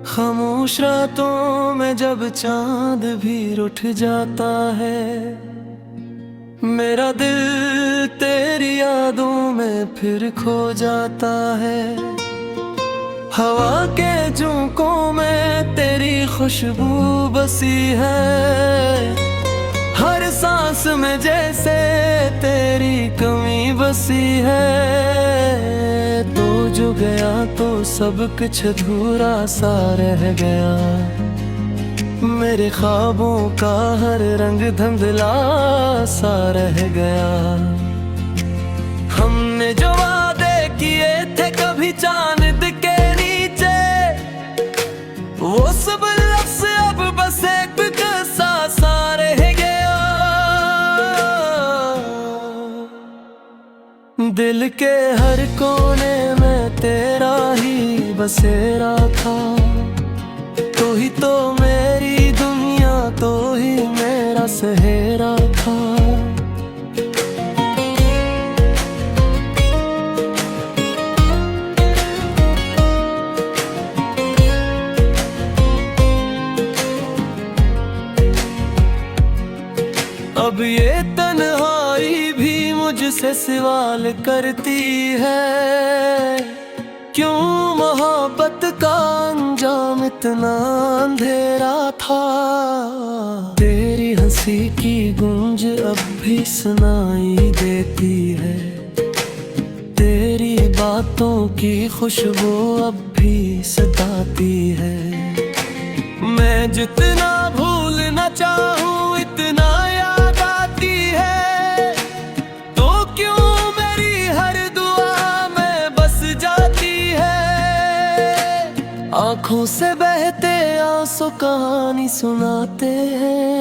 खामोश रातों में जब चांद भी रुठ जाता है, मेरा दिल तेरी यादों में फिर खो जाता है। हवा के झोंकों में तेरी खुशबू बसी है, हर सांस में जैसे तेरी कमी बसी है। तू जो गया तो सब कुछ अधूरा सा रह गया, मेरे ख्वाबों का हर रंग धुंधला सा रह गया। हमने जो वादे किए थे कभी चांद के नीचे, वो सब लफ्ज़ अब बस एक किस्सा सा रह गया। दिल के हर कोने में तेरा ही बसेरा था, तू ही तो मेरी दुनिया, तो ही मेरा सहेरा था। अब ये तन्हाई भी मुझसे सवाल करती है, क्यों मोहब्बत का अंजाम इतना अंधेरा था। तेरी हंसी की गूंज अब भी सुनाई देती है, तेरी बातों की खुशबू अब भी सताती है। मैं जितना भूलना चाहूँ इतना याद आती है, तो क्यों मेरी हर दुआ में बस जाती है। आँखों से बहते आंसू कहानी सुनाते हैं,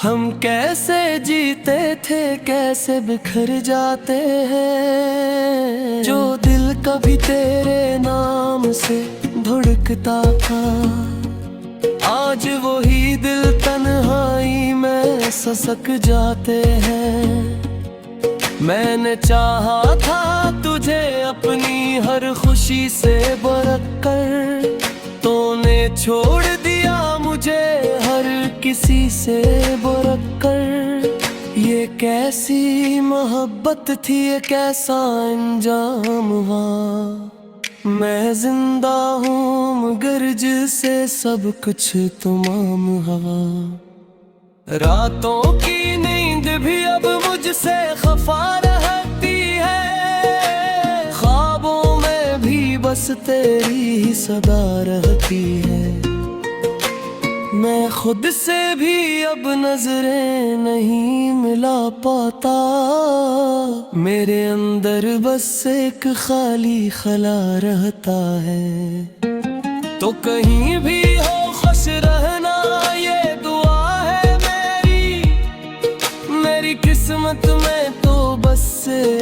हम कैसे जीते थे कैसे बिखर जाते हैं। जो दिल कभी तेरे नाम से धड़कता था, आज वही दिल तन्हाई में ससक जाते हैं। मैंने चाहा था तुझे अपनी हर खुशी से बरक कर, तूने छोड़ दिया मुझे हर किसी से बरक कर। ये कैसी मोहब्बत थी, ये कैसा अंजाम हुआ। मैं जिंदा हूँ मगर जिसे सब कुछ तमाम हवा। रातों की नींद भी अब मुझसे खफा रहती है, ख्वाबों में भी बस तेरी ही सदा रहती है। मैं खुद से भी अब नजरें नहीं मिला पाता, मेरे अंदर बस एक खाली खला रहता है। तो कहीं भी हो खुश रहना ये दुआ है मेरी किस्मत में तो बस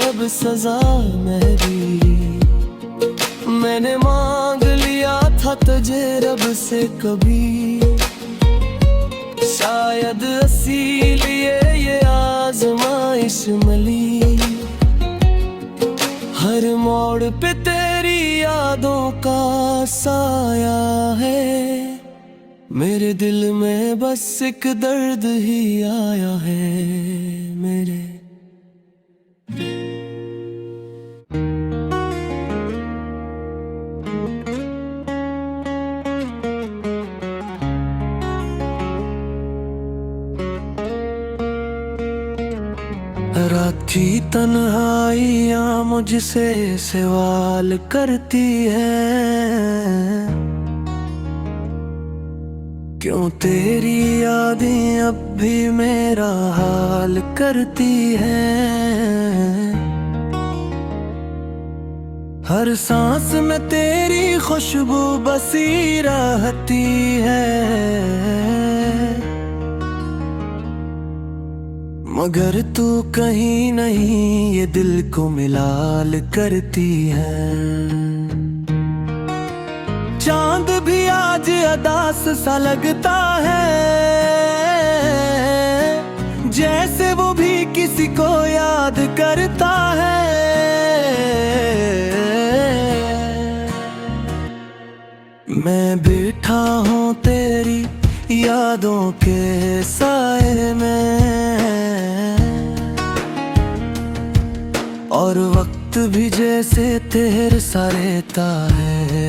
अब सजा मेरी। मैंने मांग लिया था तुझे रब से कभी, शायद इसीलिए ये आजमाइश मिली। हर मोड़ पे तेरी यादों का साया है, मेरे दिल में बस एक दर्द ही आया है मेरे। रात की तन्हाइयाँ मुझसे सवाल करती है, क्यों तेरी यादें अब भी मेरा हाल करती हैं। हर सांस में तेरी खुशबू बसी रहती है, मगर तू कहीं नहीं ये दिल को मिलाल करती है। चांद भी आज अदास सा लगता है, जैसे वो भी किसी को याद करता है। मैं बैठा हूँ तेरी यादों के साए में, और वक्त भी जैसे तेरे सा रहता है।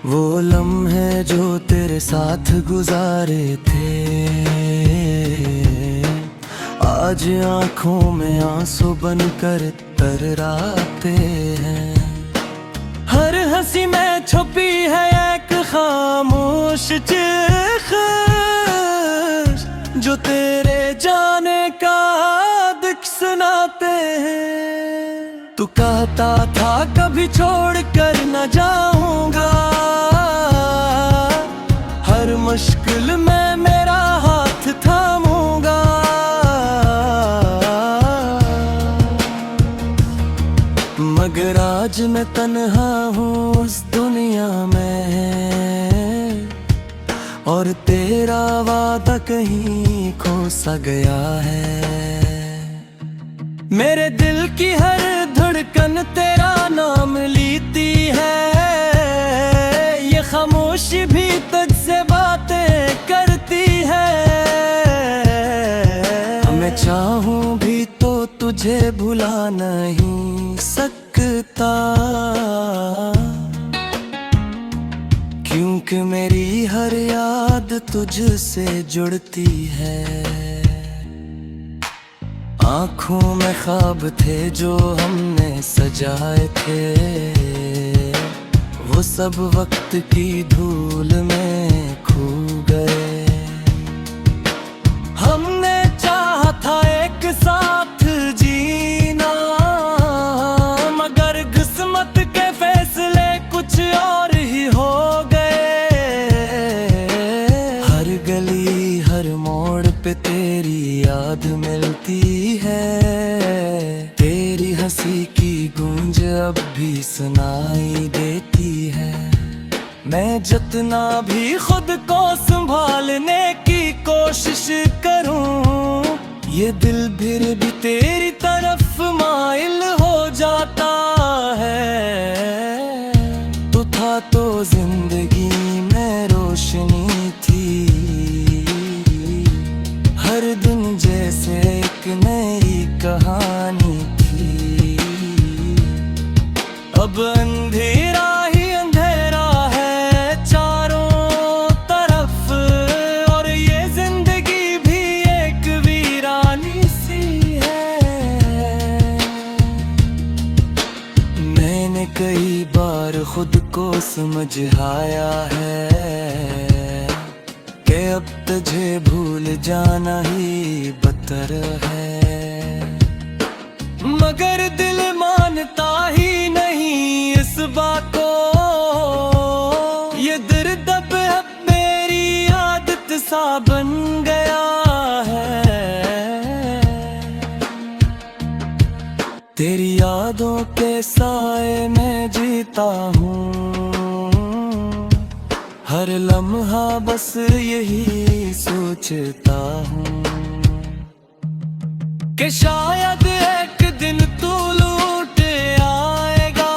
वो लम्हे जो तेरे साथ गुजारे थे, आज आंखों में आंसू बनकर तर्राते हैं। हर हंसी में छुपी है एक खामोश चीख, जो तेरे जाने का दुख सुनाते हैं। तू कहता था कभी छोड़ कर न जाऊंगा, हर मुश्किल में मेरा हाथ थामूंगा। मगर आज मैं तन्हा हूँ इस दुनिया में, और तेरा वादा कहीं खो सा गया है। मेरे दिल की हर धड़कन तेरा नाम लेती है, ये खामोशी भी तुझसे बातें करती है। मैं चाहूं भी तो तुझे भुला नहीं सकता, क्योंकि मेरी हर याद तुझसे जुड़ती है। आँखों में ख्वाब थे जो हमने सजाए थे, वो सब वक्त की धूल में खो गए। हमने चाहा था एक साथ जीना, मगर किस्मत के फैसले कुछ और ही हो गए। हर गली हर मोड़ पे तेरी याद मिलती है, तेरी हंसी की गूंज अब भी सुनाई देती है। मैं जितना भी खुद को संभालने की कोशिश करूं, ये दिल फिर भी तेरी तरफ माइल हो जाता है। तू था तो जिंदगी में रोशनी थी, हर दिन जैसे एक नई कहानी थी। अब अंधेरा ही अंधेरा है चारों तरफ, और ये जिंदगी भी एक वीरानी सी है। मैंने कई बार खुद को समझाया है कि अब तुझे भूल जाना ही बदतर है, मगर दिल मानता ही नहीं इस बात को। ये दर्द अब मेरी आदत सा बन गया है। तेरी यादों के साए में जीता हूँ, हर लम्हा बस यही सोचता हूँ कि शायद एक दिन तू लौट आएगा,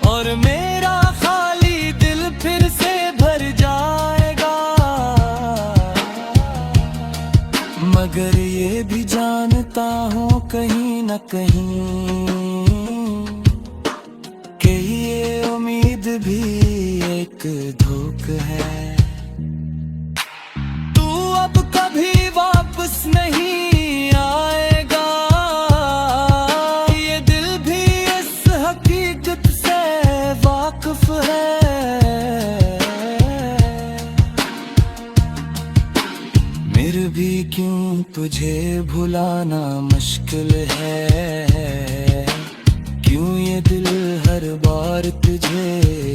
और मेरा खाली दिल फिर से भर जाएगा। मगर ये भी जानता हूँ कहीं न कहीं कि ये उम्मीद भी एक धोख है। तू अब कभी वापस नहीं आएगा, ये दिल भी इस हकीकत से वाकिफ है। मेरे भी क्यों तुझे भुलाना मुश्किल है, क्यों ये दिल हर बार तुझे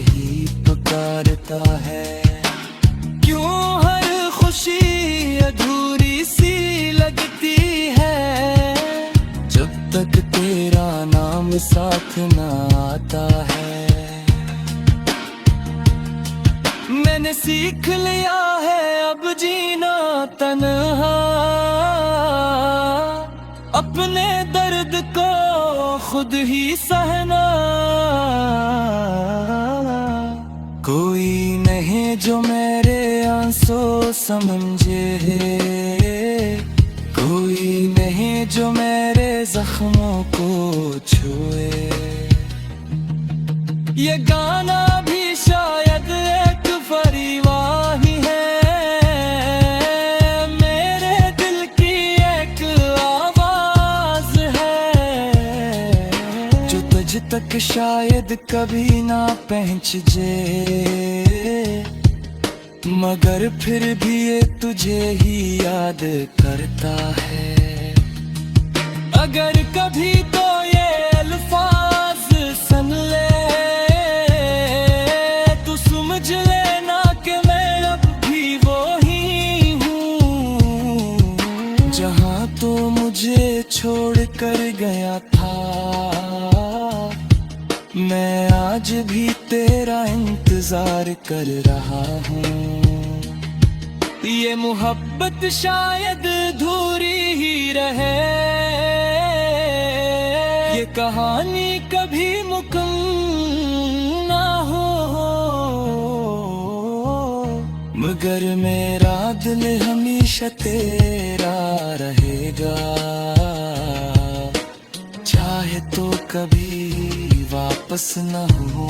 ही पुकारता है। क्यों हर खुशी अधूरी सी लगती है, जब तक तेरा नाम साथ न आता है। मैंने सीख लिया है अब जीना तन्हा, अपने दर्द को खुद ही सहना। कोई नहीं जो मेरे आंसू समझे, कोई नहीं जो मेरे जख्मों को छुए। ये गाना भी शायद एक फरीवाद ही है, मेरे दिल की एक आवाज है, जो तुझ तक शायद कभी ना पहुंच जे, मगर फिर भी ये तुझे ही याद करता है। अगर कभी तो ये अल्फाज सुन ले, तू समझ लेना कि मैं अब भी वो ही हूँ, जहाँ तो मुझे छोड़ कर गया था। मैं आज भी तेरा इंतजार कर रहा हूँ। ये मोहब्बत शायद अधूरी ही रहे, ये कहानी कभी मुकम्मल ना हो, मगर मेरा दिल हमेशा तेरा रहेगा, चाहे तो कभी वापस न हो।